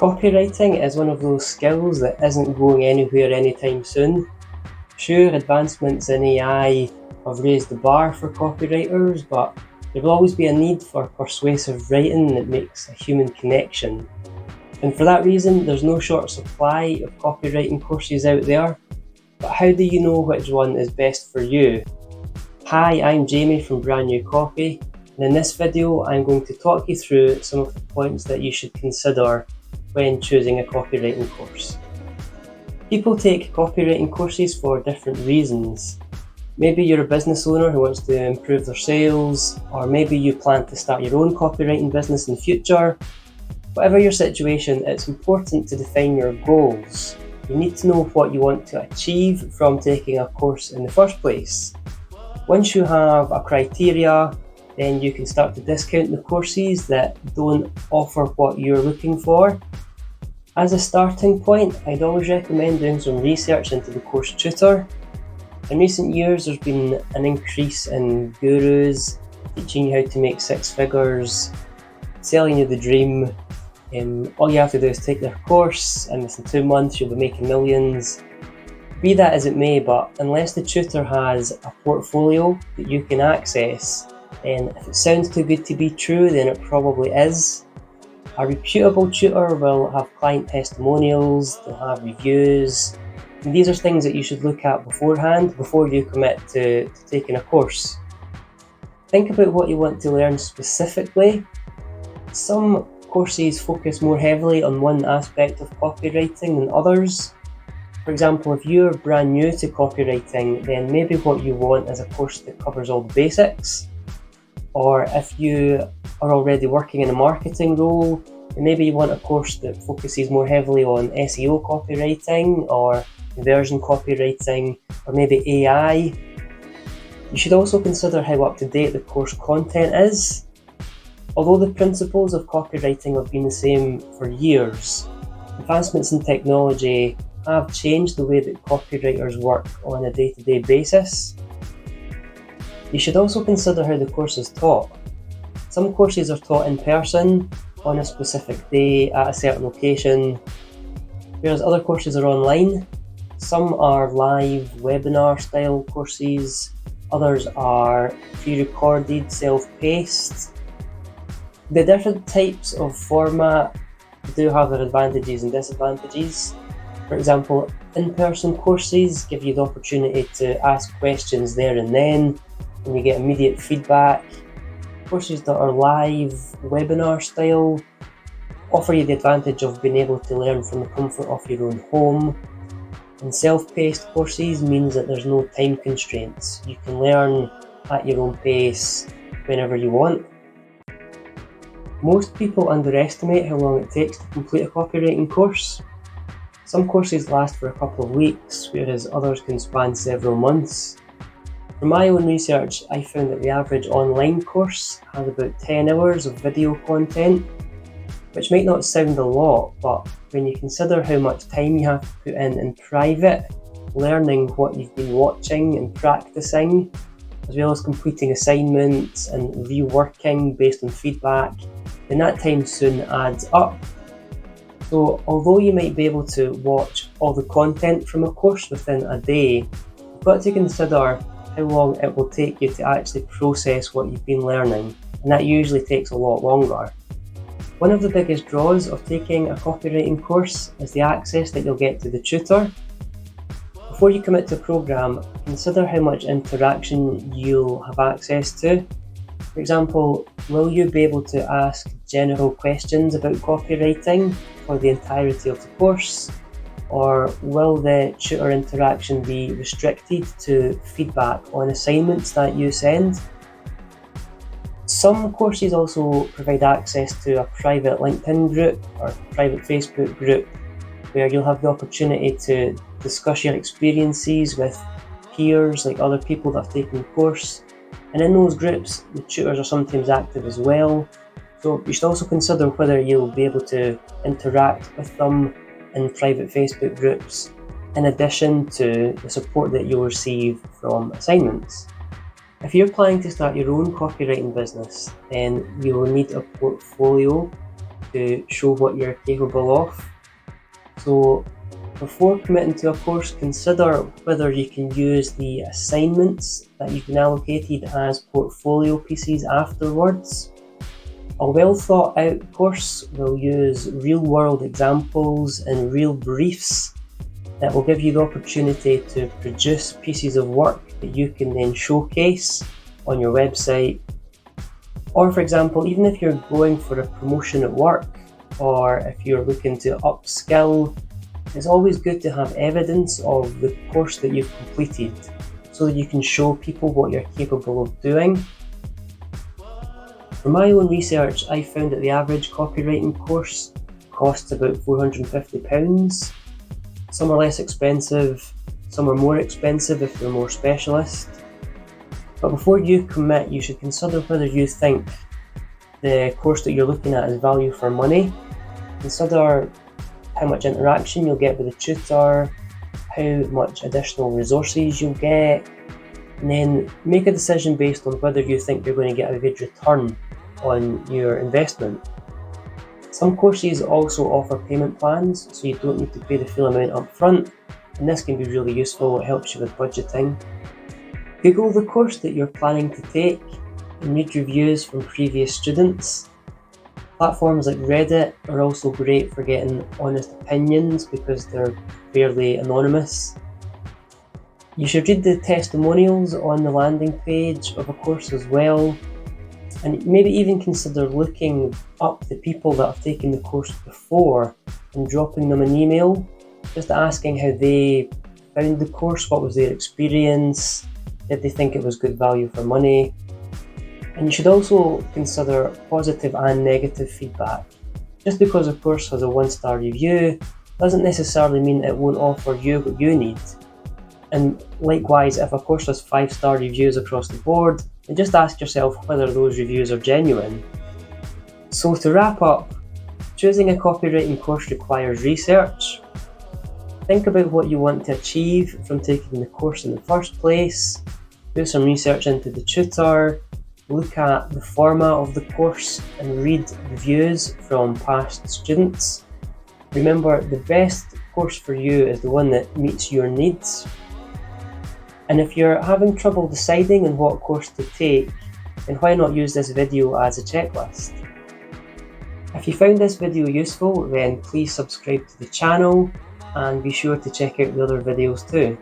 Copywriting is one of those skills that isn't going anywhere anytime soon. Sure, advancements in AI have raised the bar for copywriters, but there will always be a need for persuasive writing that makes a human connection. And for that reason, there's no short supply of copywriting courses out there. But how do you know which one is best for you? Hi, I'm Jamie from Brand New Copy, and in this video I'm going to talk you through some of the points that you should consider when choosing a copywriting course. People take copywriting courses for different reasons. Maybe you're a business owner who wants to improve their sales, or maybe you plan to start your own copywriting business in the future. Whatever your situation, it's important to define your goals. You need to know what you want to achieve from taking a course in the first place. Once you have a criteria, then you can start to discount the courses that don't offer what you're looking for. As a starting point, I'd always recommend doing some research into the course Tutor. In recent years, there's been an increase in gurus teaching you how to make six figures, selling you the dream. All you have to do is take their course, and within 2 months you'll be making millions. Be that as it may, but unless the tutor has a portfolio that you can access, then if it sounds too good to be true, then it probably is. A reputable tutor will have client testimonials, they'll have reviews, and these are things that you should look at beforehand before you commit to taking a course. Think about what you want to learn specifically. Some courses focus more heavily on one aspect of copywriting than others. For example, if you're brand new to copywriting, then maybe what you want is a course that covers all the basics. Or if you are already working in a marketing role, then maybe you want a course that focuses more heavily on SEO copywriting or conversion copywriting, or maybe AI. You should also consider how up-to-date the course content is. Although the principles of copywriting have been the same for years, advancements in technology have changed the way that copywriters work on a day-to-day basis. You should also consider how the course is taught. Some courses are taught in person, on a specific day, at a certain location, whereas other courses are online. Some are live webinar style courses, others are pre-recorded, self-paced. The different types of format do have their advantages and disadvantages. For example, in-person courses give you the opportunity to ask questions there and then, and you get immediate feedback. Courses that are live, webinar style, offer you the advantage of being able to learn from the comfort of your own home. And self-paced courses means that there's no time constraints. You can learn at your own pace whenever you want. Most people underestimate how long it takes to complete a copywriting course. Some courses last for a couple of weeks, whereas others can span several months. From my own research, I found that the average online course has about 10 hours of video content, which might not sound a lot, but when you consider how much time you have to put in private, learning what you've been watching and practicing, as well as completing assignments and reworking based on feedback, then that time soon adds up. So although you might be able to watch all the content from a course within a day, you've got to consider how long it will take you to actually process what you've been learning, and that usually takes a lot longer. One of the biggest draws of taking a copywriting course is the access that you'll get to the tutor. Before you commit to a program, consider how much interaction you'll have access to. For example, will you be able to ask general questions about copywriting for the entirety of the course? Or will the tutor interaction be restricted to feedback on assignments that you send? Some courses also provide access to a private LinkedIn group or private Facebook group where you'll have the opportunity to discuss your experiences with peers, like other people that have taken the course. And in those groups, the tutors are sometimes active as well. So you should also consider whether you'll be able to interact with them in private Facebook groups, in addition to the support that you'll receive from assignments. If you're planning to start your own copywriting business, then you will need a portfolio to show what you're capable of. So before committing to a course, consider whether you can use the assignments that you've been allocated as portfolio pieces afterwards. A well thought out course will use real world examples and real briefs that will give you the opportunity to produce pieces of work that you can then showcase on your website. Or for example, even if you're going for a promotion at work, or if you're looking to upskill, it's always good to have evidence of the course that you've completed so that you can show people what you're capable of doing. From my own research, I found that the average copywriting course costs about £450. Some are less expensive, some are more expensive if they're more specialist. But before you commit, you should consider whether you think the course that you're looking at is value for money. Consider how much interaction you'll get with the tutor, how much additional resources you'll get, and then make a decision based on whether you think you're going to get a good return on your investment. Some courses also offer payment plans, so you don't need to pay the full amount up front, and this can be really useful. It helps you with budgeting. Google the course that you're planning to take and read reviews from previous students. Platforms like Reddit are also great for getting honest opinions because they're fairly anonymous. You should read the testimonials on the landing page of a course as well, and maybe even consider looking up the people that have taken the course before and dropping them an email, just asking how they found the course, what was their experience, did they think it was good value for money. And you should also consider positive and negative feedback. Just because a course has a 1-star review doesn't necessarily mean it won't offer you what you need. And likewise, if a course has 5-star reviews across the board, then just ask yourself whether those reviews are genuine. So to wrap up, choosing a copywriting course requires research. Think about what you want to achieve from taking the course in the first place. Do some research into the tutor. Look at the format of the course and read reviews from past students. Remember, the best course for you is the one that meets your needs. And if you're having trouble deciding on what course to take, then why not use this video as a checklist? If you found this video useful, then please subscribe to the channel and be sure to check out the other videos too.